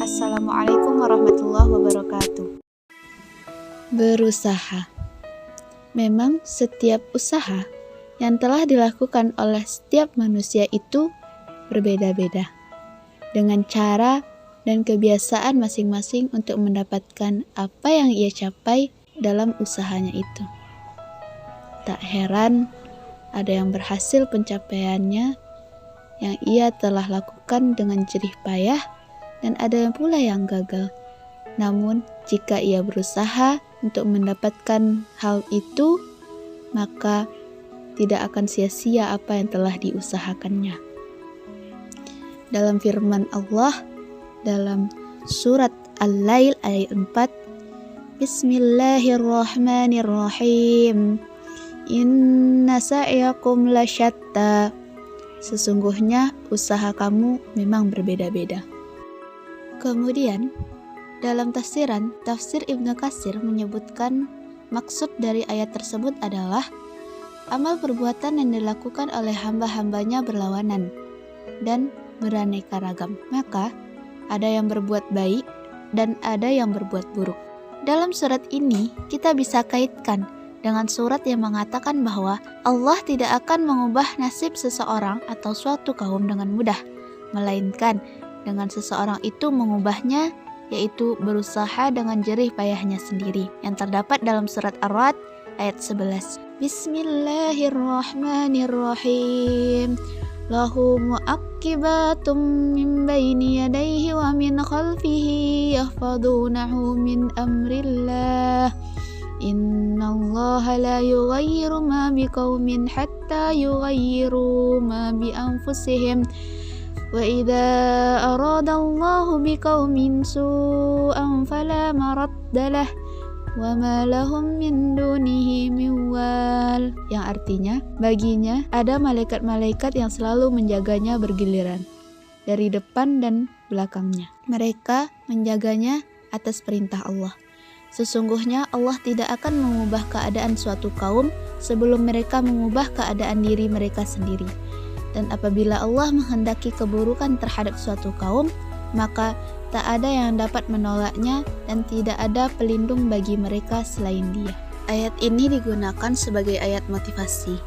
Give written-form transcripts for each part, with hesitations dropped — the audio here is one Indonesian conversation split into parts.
Assalamualaikum warahmatullahi wabarakatuh. Berusaha. Memang setiap usaha yang telah dilakukan oleh setiap manusia itu berbeda-beda, dengan cara dan kebiasaan masing-masing untuk mendapatkan apa yang ia capai dalam usahanya itu. Tak heran ada yang berhasil pencapaiannya yang ia telah lakukan dengan jerih payah, dan ada pula yang gagal. Namun, jika ia berusaha untuk mendapatkan hal itu, maka tidak akan sia-sia apa yang telah diusahakannya. Dalam firman Allah, dalam surat Al-Lail ayat 4, Bismillahirrahmanirrahim. Inna sa'yakum lasyatta. Sesungguhnya usaha kamu memang berbeda-beda. Kemudian, dalam tafsir Ibnu Katsir menyebutkan maksud dari ayat tersebut adalah amal perbuatan yang dilakukan oleh hamba-hambanya berlawanan dan beraneka ragam. Maka, ada yang berbuat baik dan ada yang berbuat buruk. Dalam surat ini, kita bisa kaitkan dengan surat yang mengatakan bahwa Allah tidak akan mengubah nasib seseorang atau suatu kaum dengan mudah, melainkan dengan seseorang itu mengubahnya, yaitu berusaha dengan jerih payahnya sendiri, yang terdapat dalam surat Ar-Ra'd ayat 11. Bismillahirrahmanirrahim. Lahu mu'aqqibatum min baini yadayhi wa min khalfihi yahfadunahu min amrillah. Innallaha la yughayyiru ma biqaumin hatta yughayyiru ma bi anfusihim. وَإِذَا أَرَادَ اللَّهُ بِقَوْمٍ سُوءًا فَلَا مَرَدَّ لَهُ وَمَا لَهُم مِّن دُونِهِ مِن وَالٍ. Yang artinya, baginya ada malaikat-malaikat yang selalu menjaganya bergiliran dari depan dan belakangnya. Mereka menjaganya atas perintah Allah. Sesungguhnya Allah tidak akan mengubah keadaan suatu kaum sebelum mereka mengubah keadaan diri mereka sendiri. Dan apabila Allah menghendaki keburukan terhadap suatu kaum, maka tak ada yang dapat menolaknya dan tidak ada pelindung bagi mereka selain Dia. Ayat ini digunakan sebagai ayat motivasi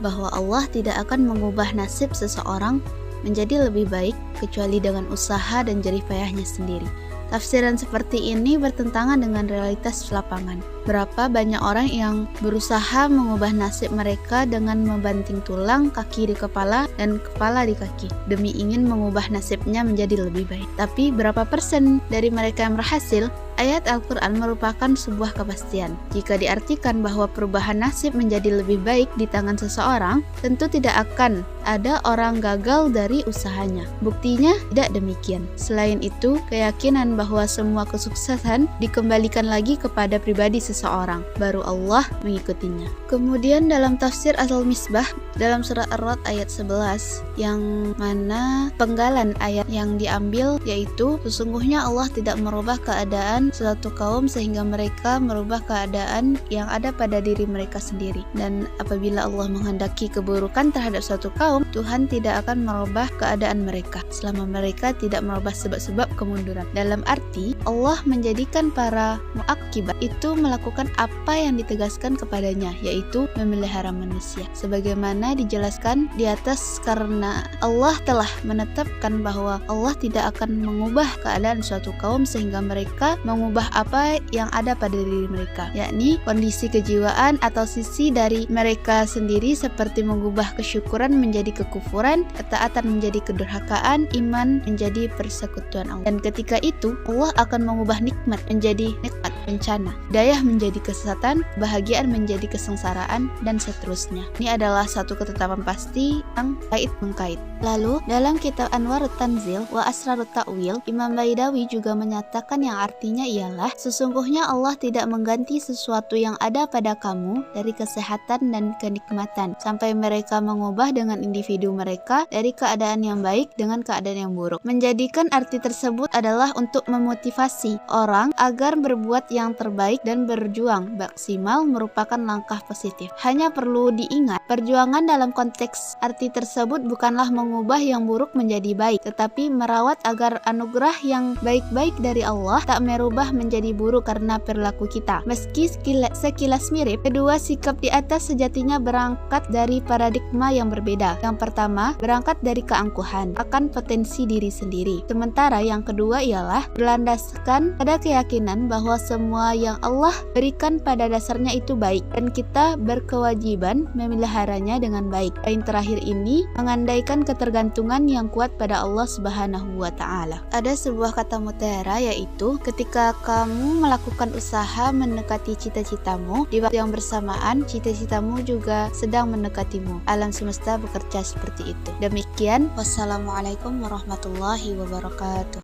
bahwa Allah tidak akan mengubah nasib seseorang menjadi lebih baik kecuali dengan usaha dan jerih payahnya sendiri. Tafsiran seperti ini bertentangan dengan realitas lapangan. Berapa banyak orang yang berusaha mengubah nasib mereka dengan membanting tulang, kaki di kepala, dan kepala di kaki, demi ingin mengubah nasibnya menjadi lebih baik. Tapi berapa persen dari mereka yang berhasil? Ayat Al-Quran merupakan sebuah kepastian. Jika diartikan bahwa perubahan nasib menjadi lebih baik di tangan seseorang, tentu tidak akan ada orang gagal dari usahanya. Buktinya tidak demikian. Selain itu, keyakinan bahwa semua kesuksesan dikembalikan lagi kepada pribadi seseorang, baru Allah mengikutinya. Kemudian dalam tafsir Al-Misbah dalam surat Ar-Ra'd ayat 11, yang mana penggalan ayat yang diambil yaitu sesungguhnya Allah tidak merubah keadaan suatu kaum sehingga mereka merubah keadaan yang ada pada diri mereka sendiri. Dan apabila Allah menghendaki keburukan terhadap suatu kaum, Tuhan tidak akan merubah keadaan mereka selama mereka tidak merubah sebab-sebab kemunduran. Dalam arti, Allah menjadikan para mu'aqqibat itu melakukan apa yang ditegaskan kepadanya, yaitu memelihara manusia. Sebagaimana dijelaskan di atas, karena Allah telah menetapkan bahwa Allah tidak akan mengubah keadaan suatu kaum sehingga mereka mengubah apa yang ada pada diri mereka, yakni kondisi kejiwaan atau sisi dari mereka sendiri, seperti mengubah kesyukuran menjadi kekufuran, ketaatan menjadi kedurhakaan, iman menjadi persekutuan Allah. Dan ketika itu Allah akan mengubah nikmat menjadi nikmat bencana, hidayah menjadi kesesatan, kebahagiaan menjadi kesengsaraan, dan seterusnya. Ini adalah satu ketetapan pasti yang kait-mengkait. Lalu dalam kitab Anwarut Tanzil wa Asrarut Ta'wil, Imam Baidawi juga menyatakan yang artinya ialah sesungguhnya Allah tidak mengganti sesuatu yang ada pada kamu dari kesehatan dan kenikmatan sampai mereka mengubah dengan individu mereka dari keadaan yang baik dengan keadaan yang buruk. Menjadikan arti tersebut adalah untuk memotivasi orang agar berbuat yang terbaik dan berjuang maksimal merupakan langkah positif. Hanya perlu diingat, perjuangan dalam konteks arti tersebut bukanlah mengubah yang buruk menjadi baik, tetapi merawat agar anugerah yang baik-baik dari Allah tak merubah menjadi buruk karena perilaku kita. Meski sekilas mirip, kedua sikap di atas sejatinya berangkat dari paradigma yang berbeda. Yang pertama, berangkat dari keangkuhan akan potensi diri sendiri. Sementara yang kedua ialah berlandaskan pada keyakinan bahwa semua yang Allah berikan pada dasarnya itu baik dan kita berkewajiban memeliharanya dengan baik. Poin terakhir ini mengandaikan ketergantungan yang kuat pada Allah Subhanahu wa Ta'ala. Ada sebuah kata mutiara, yaitu ketika kamu melakukan usaha mendekati cita-citamu, di waktu yang bersamaan cita-citamu juga sedang mendekatimu. Alam semesta bekerja seperti itu. Demikian, wassalamualaikum warahmatullahi wabarakatuh.